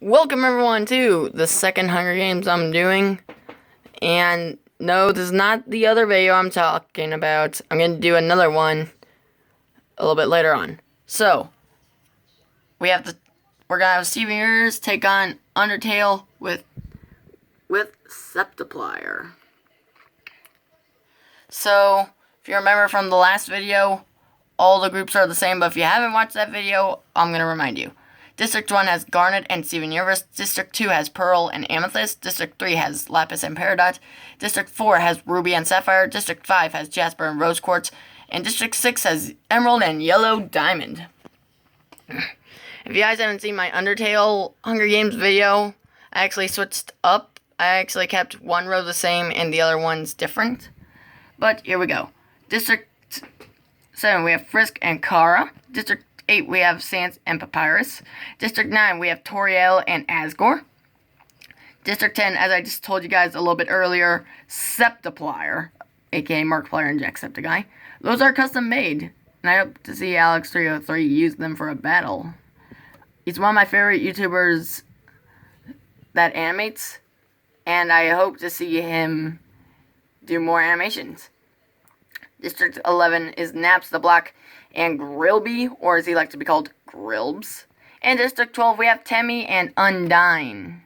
Welcome everyone to the second Hunger Games I'm doing. And no, this is not the other video I'm talking about. I'm going to do another one a little bit later on. So, we're going to have septiplier take on Undertale with septiplier. So, if you remember from the last video, all the groups are the same, but if you haven't watched that video, I'm going to remind you. District 1 has Garnet and Steven Universe. District 2 has Pearl and Amethyst. District 3 has Lapis and Peridot. District 4 has Ruby and Sapphire. District 5 has Jasper and Rose Quartz. And District 6 has Emerald and Yellow Diamond. If you guys haven't seen my Undertale Hunger Games video, I actually switched up. I actually kept one row the same and the other one's different. But here we go. District 7 we have Frisk and Kara. District 8 we have Sans and Papyrus. District 9 we have Toriel and Asgore. District 10, as I just told you guys a little bit earlier, Septiplier, aka Markiplier and Jacksepticeye. Those are custom made, and I hope to see Alex303 use them for a battle. He's one of my favorite YouTubers that animates, and I hope to see him do more animations. District 11 is Naps the Black and Grilby, or as he likes to be called, Grilbs. And District 12, we have Temmie and Undyne.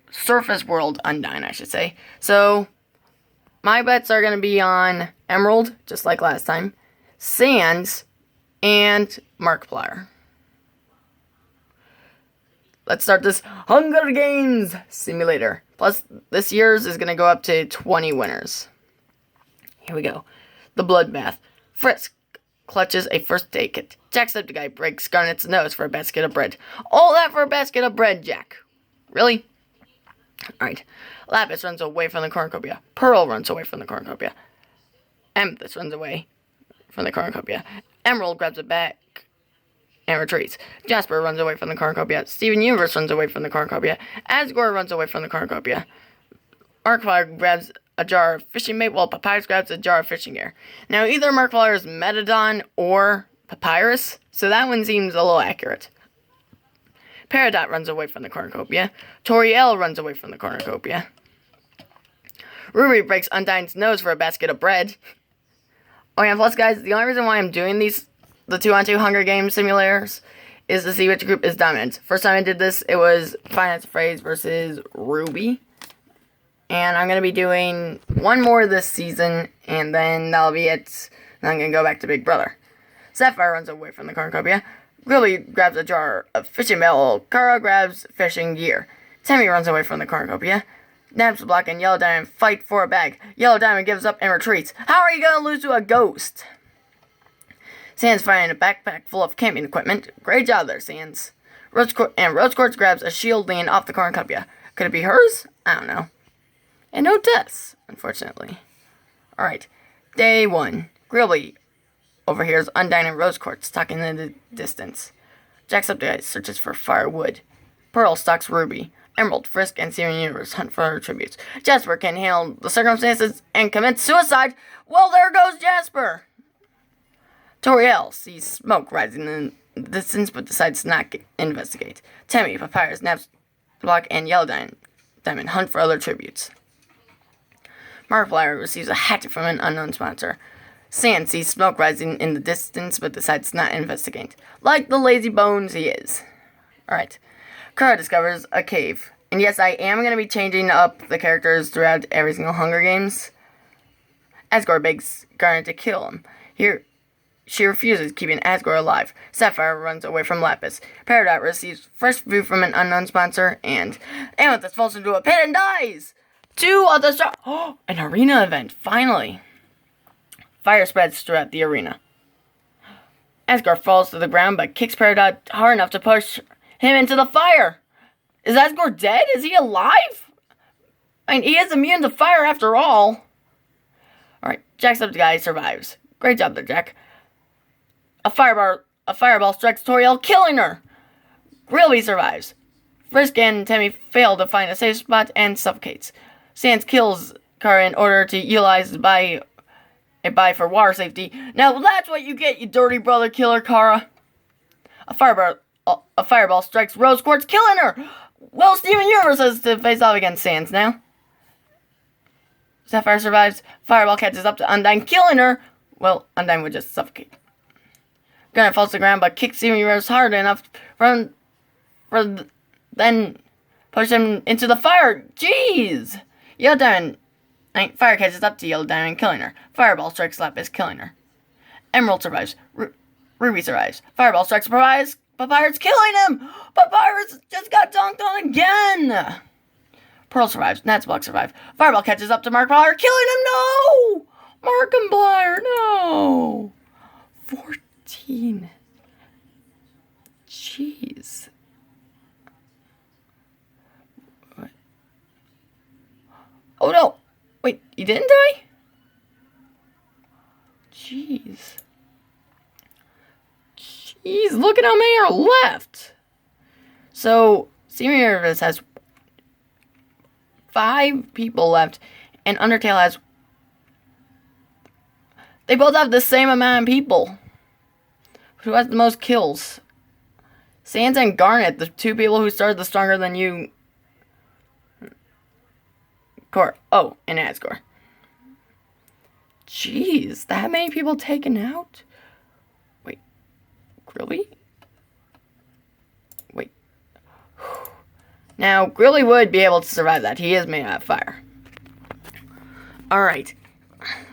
Surface World Undyne, I should say. So, my bets are going to be on Emerald, just like last time, Sans, and Markiplier. Let's start this Hunger Games simulator. Plus, this year's is going to go up to 20 winners. Here we go. The Bloodbath. Frisk clutches a first aid kit. Jacksepticeye breaks Garnet's nose for a basket of bread. All that for a basket of bread, Jack. Really? Alright. Lapis runs away from the cornucopia. Pearl runs away from the cornucopia. Amethyst runs away from the cornucopia. Emerald grabs it back and retreats. Jasper runs away from the cornucopia. Steven Universe runs away from the cornucopia. Asgore runs away from the cornucopia. Markiplier grabs a jar of fishing bait while Papyrus grabs a jar of fishing gear. Now, either Markiplier is Metadon or Papyrus, so that one seems a little accurate. Peridot runs away from the cornucopia. Toriel runs away from the cornucopia. Ruby breaks Undyne's nose for a basket of bread. Oh yeah, plus guys, the only reason why I'm doing the 2-on-2 Hunger Games simulators is to see which group is dominant. First time I did this, it was Finance Phrase versus Ruby. And I'm going to be doing one more this season, and then that'll be it. Then I'm going to go back to Big Brother. Sapphire runs away from the cornucopia. Grilby grabs a jar of fishing bait while Kara grabs fishing gear. Temmie runs away from the cornucopia. Naps the Black and Yellow Diamond fight for a bag. Yellow Diamond gives up and retreats. How are you going to lose to a ghost? Sans finding a backpack full of camping equipment. Great job there, Sans. Rose Quartz grabs a shield lean off the cornucopia. Could it be hers? I don't know. And no deaths, unfortunately. Alright, day 1. Grilby overhears Undyne and Rose Quartz talking in the distance. Jacksepticeye searches for firewood. Pearl stalks Ruby. Emerald, Frisk, and Steven Universe hunt for her tributes. Jasper can handle the circumstances and commits suicide. Well, there goes Jasper! Toriel sees smoke rising in the distance but decides to not investigate. Temmie, Papyrus, Naps, Black, and Yellow Diamond hunt for other tributes. Markiplier receives a hatchet from an unknown sponsor. Sans sees smoke rising in the distance, but decides not to investigate. Like the lazy bones he is. Alright. Kara discovers a cave. And yes, I am going to be changing up the characters throughout every single Hunger Games. Asgore begs Garnet to kill him. Here, she refuses, keeping Asgore alive. Sapphire runs away from Lapis. Peridot receives fresh food from an unknown sponsor. And Amethyst falls into a pit and dies! 2 of the stars. Oh, an arena event, finally. Fire spreads throughout the arena. Asgore falls to the ground but kicks Peridot hard enough to push him into the fire. Is Asgore dead? Is he alive? I mean, he is immune to fire after all. Alright, Jacksepticeye survives. Great job there, Jack. A fireball strikes Toriel, killing her. Grilby survives. Frisk and Temmie fail to find a safe spot and suffocates. Sans kills Kara in order to utilize a buy for water safety. Now that's what you get, you dirty brother killer, Kara. A fireball A fireball strikes Rose Quartz, killing her. Well, Steven Universe has to face off against Sans now. Sapphire survives. Fireball catches up to Undyne, killing her. Well, Undyne would just suffocate. Garnet falls to the ground, but kicks Steven Universe hard enough then push him into the fire. Jeez! Yellow Diamond. Fire catches up to Yellow Diamond, killing her. Fireball strikes Lapis, killing her. Emerald survives. Ruby survives. Fireball strikes Papyrus, killing him! Papyrus just got dunked on again! Pearl survives. Natsblock survives. Fireball catches up to Markiplier, killing him! No! Markiplier, no! 14. Jeez. What? Oh no! Wait, you didn't die? Jeez. Jeez, look at how many are left. So, Steven Universe has 5 people left, and Undertale has... They both have the same amount of people. Who has the most kills? Sans and Garnet, the 2 people who started the Stronger Than You... Core. Oh, and Asgore. Jeez, that many people taken out? Wait, Grilly? Wait. Now, Grilly would be able to survive that. He is made out of fire. Alright.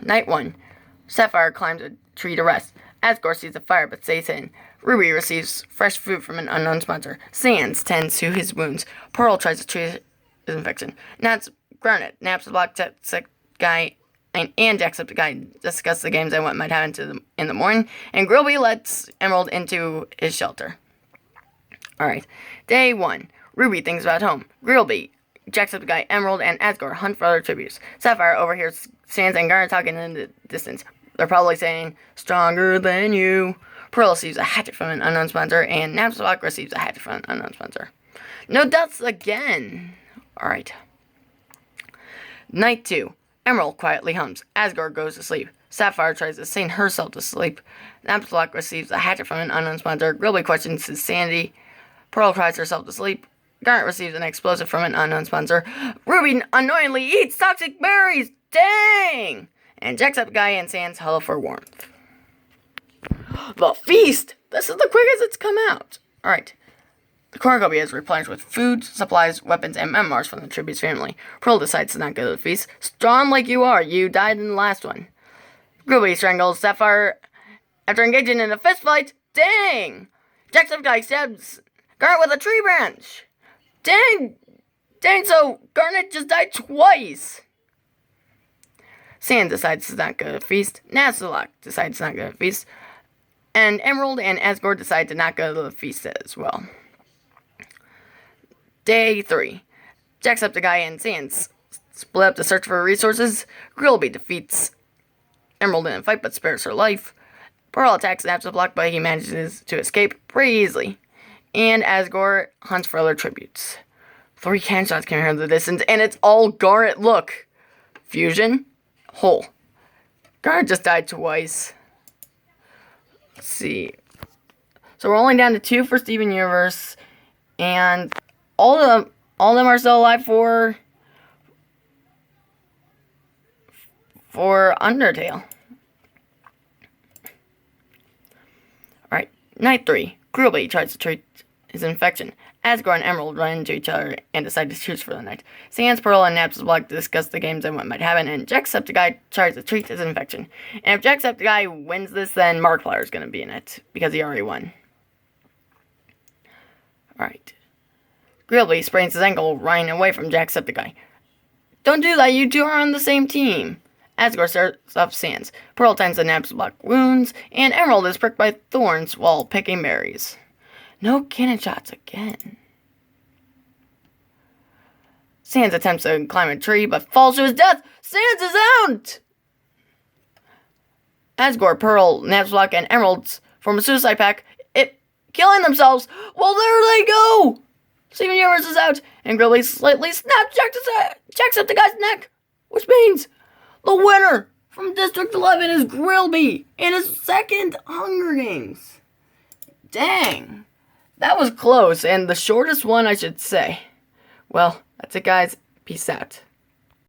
Night 1. Sapphire climbs a tree to rest. Asgore sees the fire but stays hidden. Ruby receives fresh food from an unknown sponsor. Sans tends to his wounds. Pearl tries to treat his infection. Garnet naps the Jacksepticeye guy and Jacksepticeye discuss the games and what might happen in the morning. And Grilby lets Emerald into his shelter. Alright. Day 1. Ruby thinks about home. Grilby, Jacksepticeye, Emerald, and Asgore hunt for other tributes. Sapphire overhears Sans and Garnet talking in the distance. They're probably saying, "Stronger than you." Pearl receives a hatchet from an unknown sponsor, and Napslock receives a hatchet from an unknown sponsor. No deaths again. Alright. Night 2. Emerald quietly hums. Asgore goes to sleep. Sapphire tries to sing herself to sleep. Napslock receives a hatchet from an unknown sponsor. Grilby questions his sanity. Pearl cries herself to sleep. Garnet receives an explosive from an unknown sponsor. Ruby unknowingly eats toxic berries. Dang! And Jacksepticeye and Sans huddle for warmth. The feast! This is the quickest it's come out. Alright. The cornucopia is replenished with food, supplies, weapons, and memoirs from the tribute's family. Pearl decides to not go to the feast. Strong like you are, you died in the last one. Grilby strangles Sapphire after engaging in a fist fight. Dang! Jacksepticeye stabs Garnet with a tree branch. Dang, so Garnet just died twice. Sans decides to not go to the feast. Nasalok decides to not go to the feast. And Emerald and Asgore decide to not go to the feast as well. Day 3. Jacksepticeye and Sans split up to search for resources. Grilby defeats Emerald in a fight but spares her life. Pearl attacks Napstablock, but he manages to escape pretty easily. And Asgore hunts for other tributes. 3 cannon shots can be heard in the distance, and it's all Garnet. Look. Fusion. Hole. Garnet just died twice. Let's see. So we're only down to 2 for Steven Universe, and all of them are still alive for Undertale. Alright, night 3. Grilby tries to treat his infection. Asgore and Emerald run into each other and decide to choose for the night. Sans, Pearl, and Napstablock discuss the games and what might happen, and Jacksepticeye tries to treat his infection. And if Jacksepticeye wins this, then Markiplier is going to be in it, because he already won. Alright. Grilby sprains his ankle running away from Jacksepticeye. Don't do that, you two are on the same team. Asgore starts up Sans. Pearl tends to Napstablock wounds, and Emerald is pricked by thorns while picking berries. No cannon shots again. Sans attempts to climb a tree, but falls to his death. Sans is out! Asgore, Pearl, Napstablock, and Emerald form a suicide pact, killing themselves. Well, there they go! Steven Universe is out, and Grilby slightly snaps Jacksepticeye's neck, which means the winner from District 11 is Grilby in his second Hunger Games. Dang. That was close, and the shortest one, I should say. Well, that's it, guys. Peace out.